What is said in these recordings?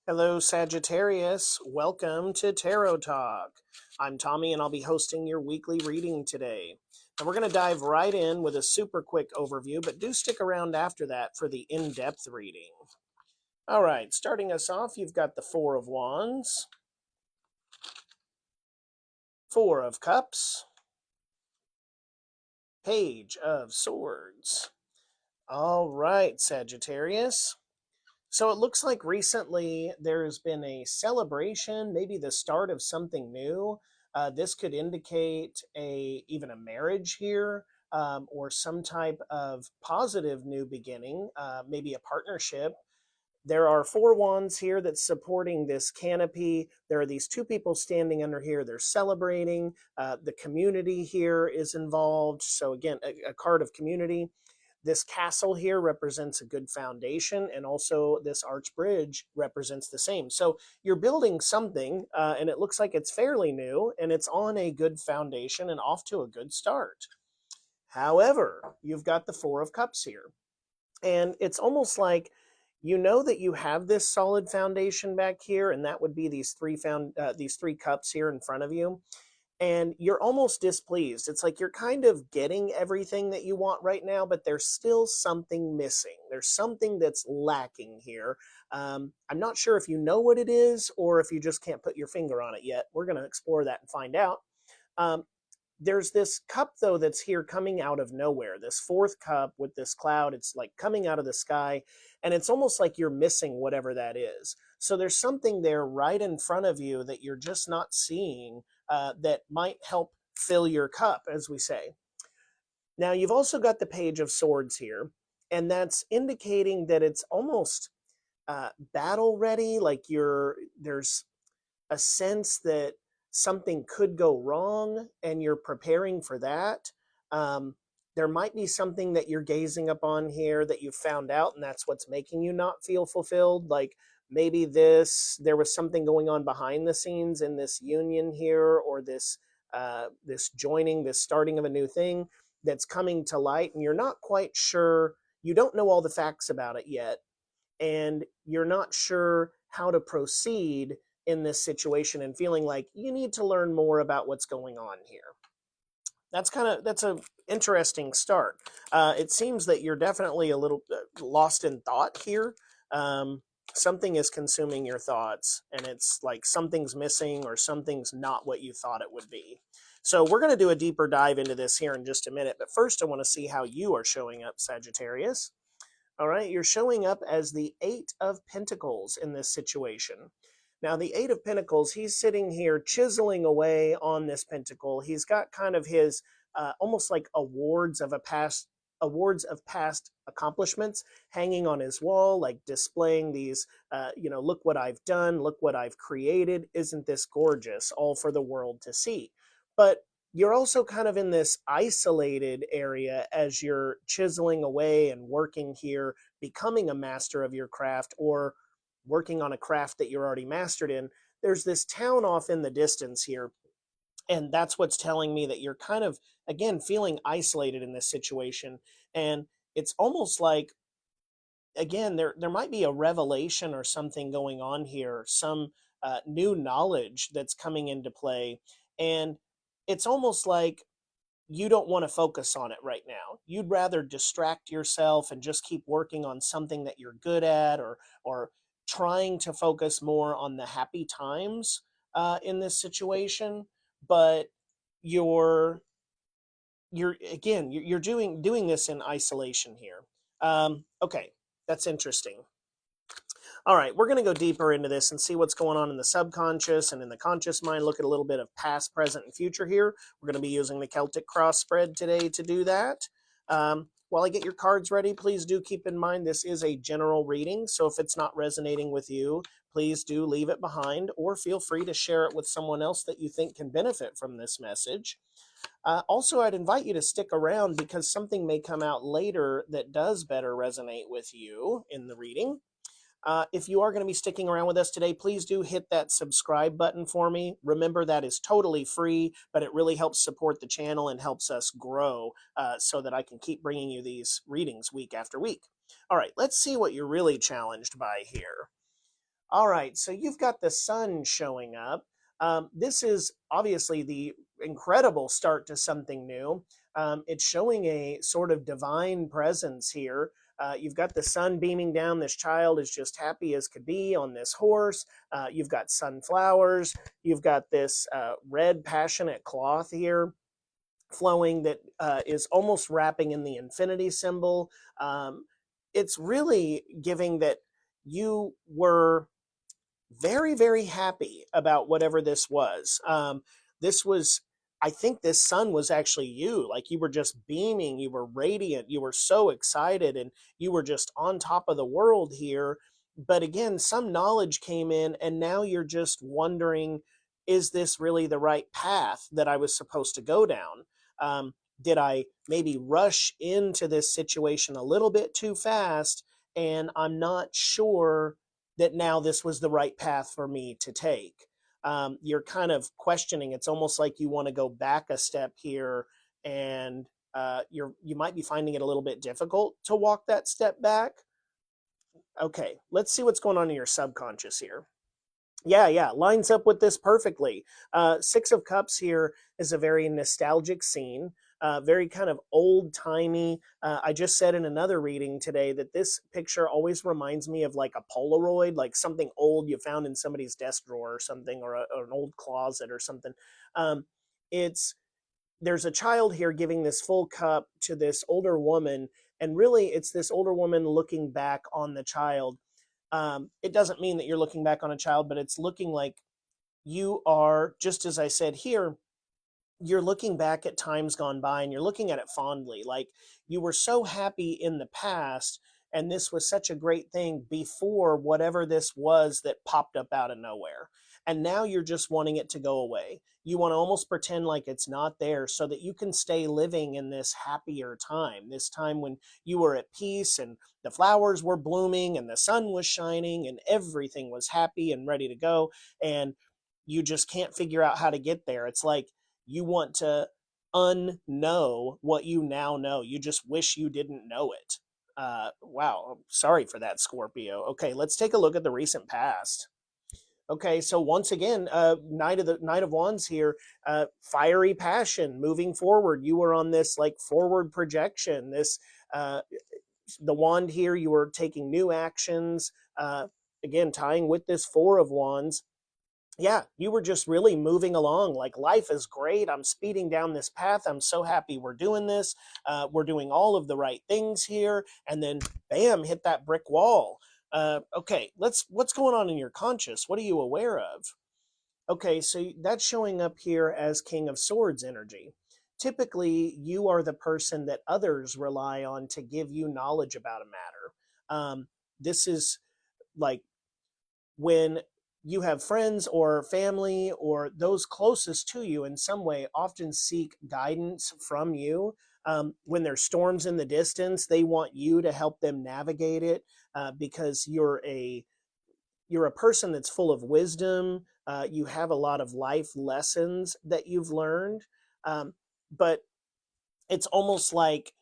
Hello, Sagittarius. Welcome to Tarot Talk. I'm Tommy, and I'll be hosting your weekly reading today. And we're going to dive right in with a super quick overview, but do stick around after that for the in-depth reading. All right, starting us off, you've got the Four of Wands, Four of Cups, Page of Swords. All right, Sagittarius. So it looks like recently there's been a celebration, maybe the start of something new. This could indicate even a marriage here, or some type of positive new beginning, maybe a partnership. There are four wands here that's supporting this canopy. There are these two people standing under here. They're celebrating. The community here is involved. So again, a card of community. This castle here represents a good foundation, and also this arch bridge represents the same. So you're building something, and it looks like it's fairly new, and it's on a good foundation and off to a good start. However, you've got the Four of Cups here, and it's almost like you know that you have this solid foundation back here, and that would be these three cups here in front of you, and you're almost displeased. It's like you're kind of getting everything that you want right now, but there's still something missing. There's something that's lacking here. I'm not sure if you know what it is or if you just can't put your finger on it yet. We're going to explore that and find out. There's this cup, though, that's here coming out of nowhere. This fourth cup with this cloud, it's like coming out of the sky, and it's almost like you're missing whatever that is. So there's something there right in front of you that you're just not seeing, that might help fill your cup, as we say. Now, you've also got the Page of Swords here, and that's indicating that it's almost battle ready, like there's a sense that something could go wrong and you're preparing for that. There might be something that you're gazing upon here that you found out, and that's what's making you not feel fulfilled. Like maybe there was something going on behind the scenes in this union here, or this joining, this starting of a new thing that's coming to light, and you're not quite sure. You don't know all the facts about it yet, and you're not sure how to proceed in this situation, and feeling like you need to learn more about what's going on here. That's a interesting start. It seems that you're definitely a little lost in thought here. Something is consuming your thoughts, and it's like something's missing or something's not what you thought it would be. So we're going to do a deeper dive into this here in just a minute, but first I want to see how you are showing up, Sagittarius. All right, you're showing up as the Eight of Pentacles in this situation. Now, the Eight of Pentacles, he's sitting here chiseling away on this pentacle. He's got kind of his almost like awards of past accomplishments hanging on his wall, like displaying these, look what I've done, look what I've created. Isn't this gorgeous? All for the world to see. But you're also kind of in this isolated area as you're chiseling away and working here, becoming a master of your craft, or working on a craft that you're already mastered in. There's this town off in the distance here, and that's what's telling me that you're kind of, again, feeling isolated in this situation. And it's almost like, again, there might be a revelation or something going on here, some new knowledge that's coming into play, and it's almost like you don't want to focus on it right now. You'd rather distract yourself and just keep working on something that you're good at, or trying to focus more on the happy times in this situation. But you're doing this in isolation here. Okay, that's interesting. All right, we're going to go deeper into this and see what's going on in the subconscious and in the conscious mind. Look at a little bit of past, present, and future here. We're going to be using the Celtic cross spread today to do that. While I get your cards ready, please do keep in mind this is a general reading, so if it's not resonating with you, please do leave it behind, or feel free to share it with someone else that you think can benefit from this message. Also, I'd invite you to stick around because something may come out later that does better resonate with you in the reading. If you are going to be sticking around with us today, please do hit that subscribe button for me. Remember, that is totally free, but it really helps support the channel and helps us grow so that I can keep bringing you these readings week after week. All right, let's see what you're really challenged by here. All right, so you've got the sun showing up. This is obviously the incredible start to something new. It's showing a sort of divine presence here. You've got the sun beaming down. This child is just happy as could be on this horse. You've got sunflowers. You've got this red, passionate cloth here flowing that is almost wrapping in the infinity symbol. It's really giving that you were very, very happy about whatever this was. This was, I think this sun was actually you. Like you were just beaming, you were radiant, you were so excited, and you were just on top of the world here. But again, some knowledge came in, and now you're just wondering, is this really the right path that I was supposed to go down? Did I maybe rush into this situation a little bit too fast? And I'm not sure that now this was the right path for me to take. You're kind of questioning. It's almost like you want to go back a step here, and you might be finding it a little bit difficult to walk that step back. Okay, let's see what's going on in your subconscious here. Yeah, lines up with this perfectly. Six of Cups here is a very nostalgic scene, very kind of old-timey. I just said in another reading today that this picture always reminds me of like a Polaroid, like something old you found in somebody's desk drawer or something, or an old closet or something. It's There's a child here giving this full cup to this older woman, and really it's this older woman looking back on the child. It doesn't mean that you're looking back on a child, but it's looking like you are, just as I said here, you're looking back at times gone by and you're looking at it fondly. Like you were so happy in the past, and this was such a great thing before whatever this was that popped up out of nowhere. And now you're just wanting it to go away. You want to almost pretend like it's not there so that you can stay living in this happier time, this time when you were at peace and the flowers were blooming and the sun was shining and everything was happy and ready to go. And you just can't figure out how to get there. It's like you want to unknow what you now know. You just wish you didn't know it. Wow. Sorry for that, Scorpio. Okay, let's take a look at the recent past. Okay, so once again, Knight of Wands here, fiery passion, moving forward. You were on this like forward projection. This the wand here, you were taking new actions. Again, tying with this Four of Wands. Yeah, you were just really moving along. Like life is great. I'm speeding down this path. I'm so happy we're doing this. We're doing all of the right things here, and then bam, hit that brick wall. Okay, what's going on in your conscious? What are you aware of? Okay, so that's showing up here as King of Swords energy. Typically, you are the person that others rely on to give you knowledge about a matter. This is like when you have friends or family or those closest to you in some way often seek guidance from you. When there's storms in the distance, they want you to help them navigate it, because you're a person that's full of wisdom. You have a lot of life lessons that you've learned, but it's almost like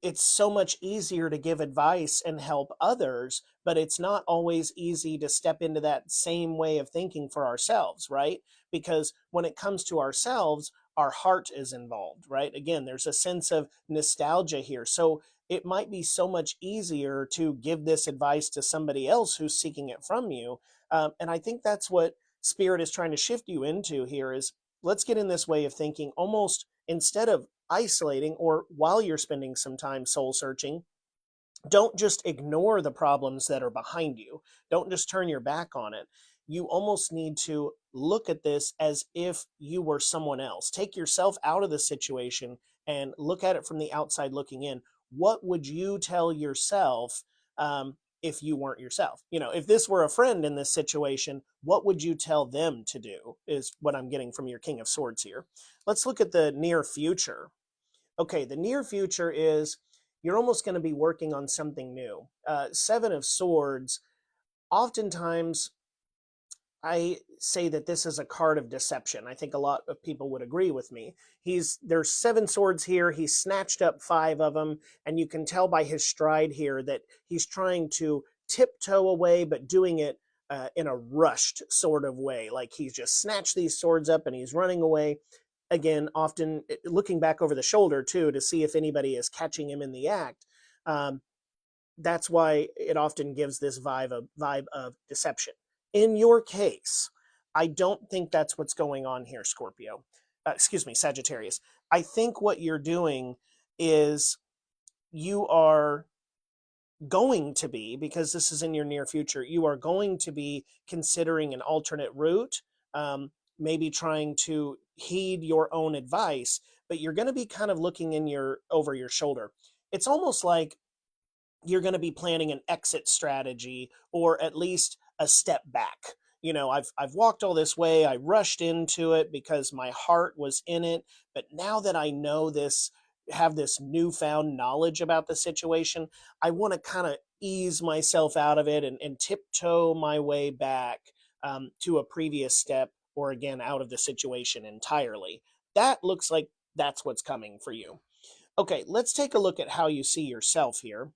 it's so much easier to give advice and help others, but it's not always easy to step into that same way of thinking for ourselves, right? Because when it comes to ourselves, our heart is involved, right? Again, there's a sense of nostalgia here. So it might be so much easier to give this advice to somebody else who's seeking it from you. And I think that's what Spirit is trying to shift you into here is let's get in this way of thinking almost instead of isolating, or while you're spending some time soul searching, don't just ignore the problems that are behind you. Don't just turn your back on it. You almost need to look at this as if you were someone else. Take yourself out of the situation and look at it from the outside looking in. What would you tell yourself if you weren't yourself? You know, if this were a friend in this situation, what would you tell them to do is what I'm getting from your King of Swords here. Let's look at the near future. Okay, the near future is you're almost going to be working on something new. Seven of Swords, oftentimes I say that this is a card of deception. I think a lot of people would agree with me. There's seven swords here. He's snatched up five of them, and you can tell by his stride here that he's trying to tiptoe away, but doing it in a rushed sort of way, like he's just snatched these swords up and he's running away. Again, often looking back over the shoulder too to see if anybody is catching him in the act. Um, that's why it often gives this vibe of deception. In your case, I don't think that's what's going on here, Scorpio. Excuse me, Sagittarius. I think what you're doing is you are going to be, because this is in your near future, you are going to be considering an alternate route, maybe trying to heed your own advice, but you're going to be kind of looking in your over your shoulder. It's almost like you're going to be planning an exit strategy, or at least a step back. You know, I've walked all this way, I rushed into it because my heart was in it, but now that I know this, have this newfound knowledge about the situation, I want to kind of ease myself out of it and tiptoe my way back, to a previous step, or again out of the situation entirely. That looks like that's what's coming for you. Okay, let's take a look at how you see yourself here.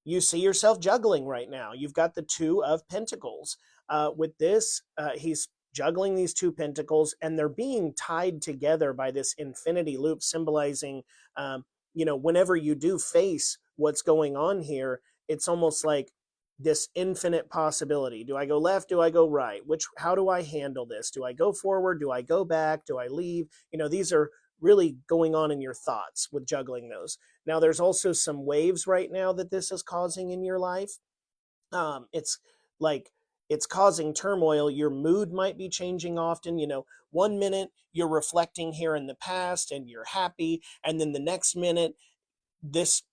You see yourself juggling right now. You've got the Two of Pentacles. With this, he's juggling these two pentacles, and they're being tied together by this infinity loop, symbolizing, whenever you do face what's going on here, it's almost like this infinite possibility. Do I go left? Do I go right? How do I handle this? Do I go forward? Do I go back? Do I leave? These are really going on in your thoughts with juggling those. Now, there's also some waves right now that this is causing in your life. It's like it's causing turmoil. Your mood might be changing often. 1 minute you're reflecting here in the past and you're happy, and then the next minute this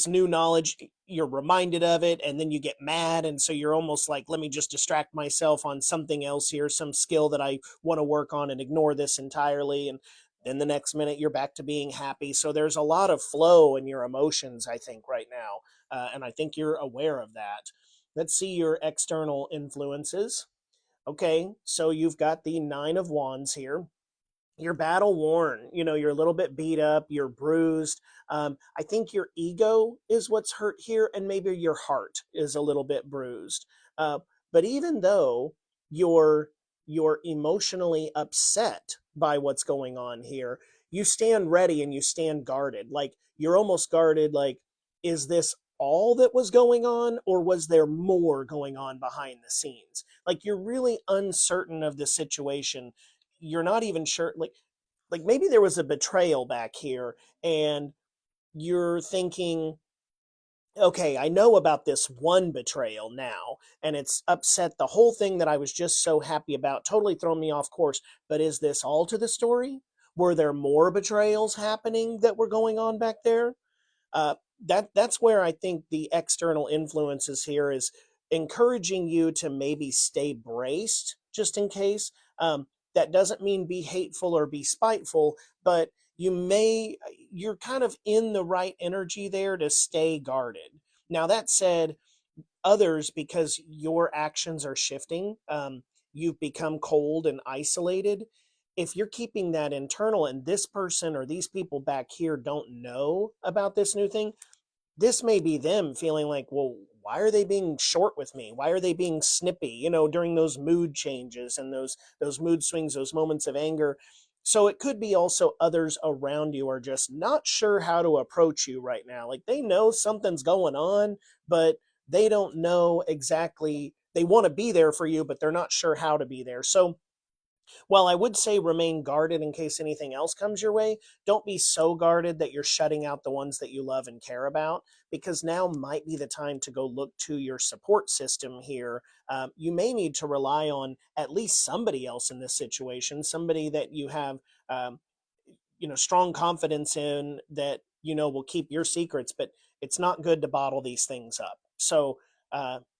new knowledge, you're reminded of it, and then you get mad, and so you're almost like, let me just distract myself on something else here, some skill that I want to work on, and ignore this entirely. And then the next minute you're back to being happy. So there's a lot of flow in your emotions, I think, right now, and I think you're aware of that. Let's see your external influences. Okay, so you've got the Nine of Wands here. You're battle worn, you're a little bit beat up, you're bruised. I think your ego is what's hurt here, and maybe your heart is a little bit bruised. But even though you're emotionally upset by what's going on here, you stand ready and you stand guarded. Like, you're almost guarded, like, is this all that was going on, or was there more going on behind the scenes? Like, you're really uncertain of the situation. You're not even sure, like maybe there was a betrayal back here, and you're thinking, okay, I know about this one betrayal now, and it's upset the whole thing that I was just so happy about, totally thrown me off course. But is this all to the story? Were there more betrayals happening that were going on back there? uh, that's where I think the external influences here is encouraging you to maybe stay braced just in case. That doesn't mean be hateful or be spiteful, but you're kind of in the right energy there to stay guarded. Now, that said, others, because your actions are shifting, you've become cold and isolated. If you're keeping that internal, and this person or these people back here don't know about this new thing, this may be them feeling like, well, why are they being short with me? Why are they being snippy, during those mood changes and those mood swings, those moments of anger. So it could be also others around you are just not sure how to approach you right now. Like, they know something's going on, but they don't know exactly. They want to be there for you, but they're not sure how to be there. So while I would say remain guarded in case anything else comes your way, don't be so guarded that you're shutting out the ones that you love and care about, because now might be the time to go look to your support system here. You may need to rely on at least somebody else in this situation, somebody that you have, strong confidence in, that, will keep your secrets, but it's not good to bottle these things up. So,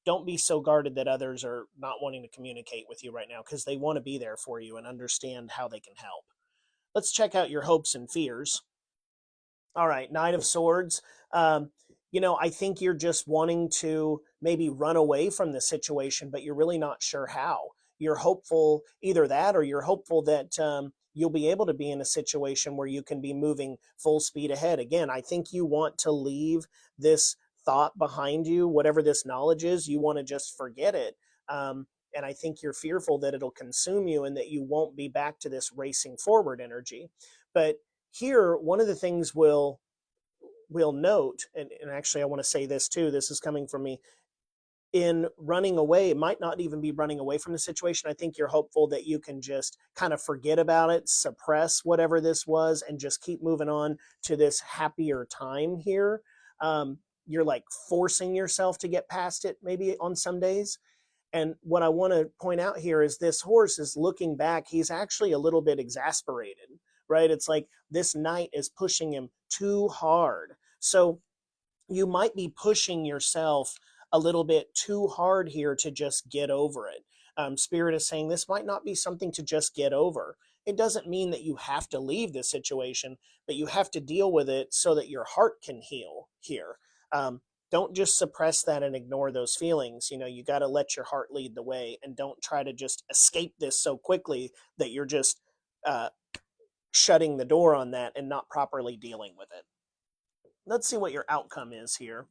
don't be so guarded that others are not wanting to communicate with you right now, because they want to be there for you and understand how they can help. Let's check out your hopes and fears. All right, Knight of Swords. I think you're just wanting to maybe run away from the situation, but you're really not sure how. You're hopeful, either that, or you're hopeful that you'll be able to be in a situation where you can be moving full speed ahead. Again, I think you want to leave this thought behind you, whatever this knowledge is. You want to just forget it. And I think you're fearful that it'll consume you and that you won't be back to this racing forward energy. But here, one of the things we'll note, and actually I want to say this too, this is coming from me, in running away, it might not even be running away from the situation. I think you're hopeful that you can just kind of forget about it, suppress whatever this was, and just keep moving on to this happier time here. You're like forcing yourself to get past it maybe on some days. And what I want to point out here is this horse is looking back. He's actually a little bit exasperated, right? It's like this night is pushing him too hard. So you might be pushing yourself a little bit too hard here to just get over it. Spirit is saying this might not be something to just get over. It doesn't mean that you have to leave this situation, but you have to deal with it so that your heart can heal here. Don't just suppress that and ignore those feelings. You know, you got to let your heart lead the way, and don't try to just escape this so quickly that you're just shutting the door on that and not properly dealing with it. Let's see what your outcome is here.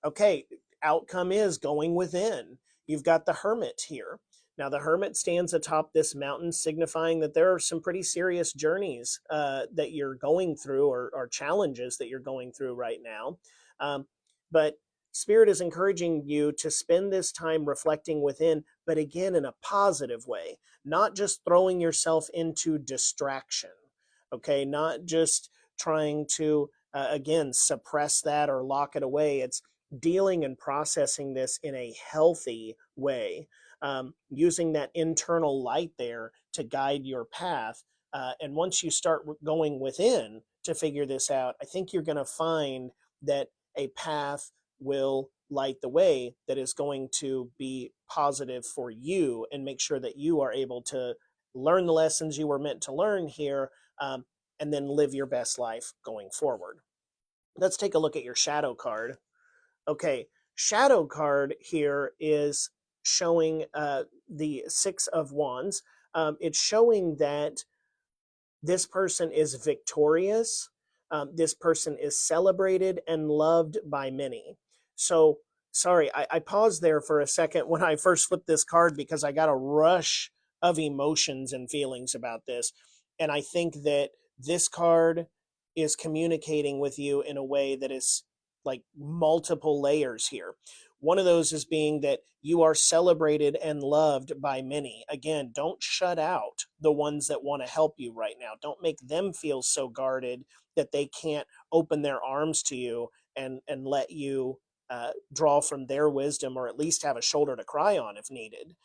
Okay, outcome is going within. You've got the Hermit here. Now, the Hermit stands atop this mountain, signifying that there are some pretty serious journeys that you're going through, or challenges that you're going through right now. But Spirit is encouraging you to spend this time reflecting within, but again, in a positive way, not just throwing yourself into distraction, okay? Not just trying to, again, suppress that or lock it away. It's dealing and processing this in a healthy way, using that internal light there to guide your path. And once you start going within to figure this out, I think you're going to find that a path will light the way that is going to be positive for you, and make sure that you are able to learn the lessons you were meant to learn here, and then live your best life going forward. Let's take a look at your shadow card. Okay, shadow card here is showing the Six of Wands. It's showing that this person is victorious. This person is celebrated and loved by many. So, sorry, I paused there for a second when I first flipped this card, because I got a rush of emotions and feelings about this. And I think that this card is communicating with you in a way that is like multiple layers here. One of those is being that you are celebrated and loved by many. Again, don't shut out the ones that want to help you right now. Don't make them feel so guarded that they can't open their arms to you and let you draw from their wisdom, or at least have a shoulder to cry on if needed.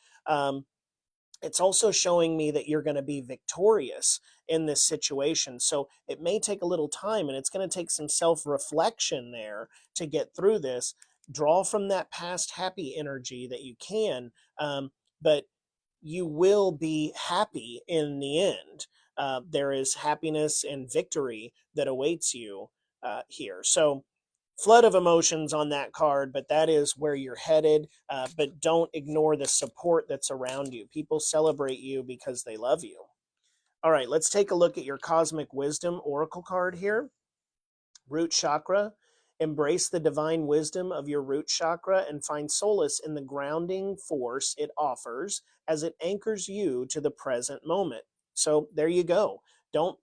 It's also showing me that you're going to be victorious in this situation. So it may take a little time, and it's going to take some self-reflection there to get through this. Draw from that past happy energy that you can, but you will be happy in the end. There is happiness and victory that awaits you here. So flood of emotions on that card, but that is where you're headed. But don't ignore the support that's around you. People celebrate you because they love you. All right, let's take a look at your Cosmic Wisdom Oracle card here. Root chakra. Embrace the divine wisdom of your root chakra and find solace in the grounding force it offers as it anchors you to the present moment. So there you go. Don't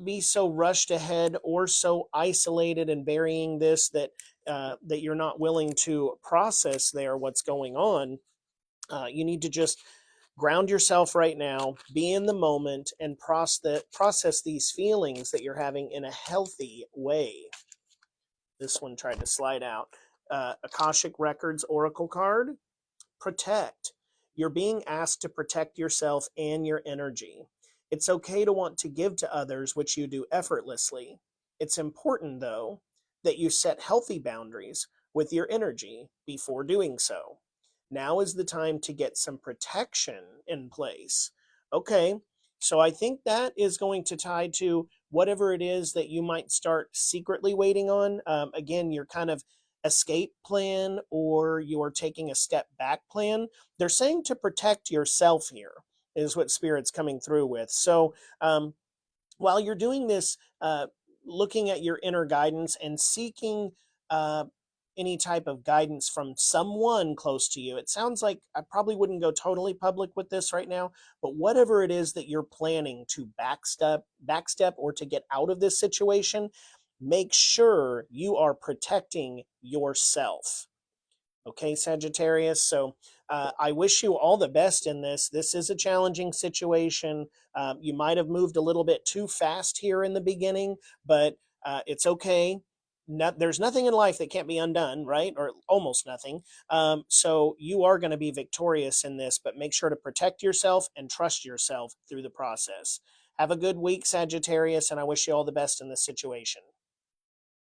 be so rushed ahead or so isolated and burying this that that you're not willing to process there what's going on. You need to just ground yourself right now, be in the moment, and process these feelings that you're having in a healthy way. This one tried to slide out. Akashic Records Oracle card. Protect. You're being asked to protect yourself and your energy. It's okay to want to give to others, which you do effortlessly. It's important, though, that you set healthy boundaries with your energy before doing so. Now is the time to get some protection in place. Okay, so I think that is going to tie to whatever it is that you might start secretly waiting on. Again, your kind of escape plan, or you're taking a step back plan. They're saying to protect yourself here is what Spirit's coming through with. So while you're doing this, looking at your inner guidance and seeking any type of guidance from someone close to you. It sounds like I probably wouldn't go totally public with this right now, but whatever it is that you're planning to backstep or to get out of this situation, make sure you are protecting yourself. Okay, Sagittarius. So I wish you all the best in this. This is a challenging situation. You might have moved a little bit too fast here in the beginning, but it's okay. There's nothing in life that can't be undone, right? Or almost nothing. So you are going to be victorious in this, but make sure to protect yourself and trust yourself through the process. Have a good week, Sagittarius, and I wish you all the best in this situation.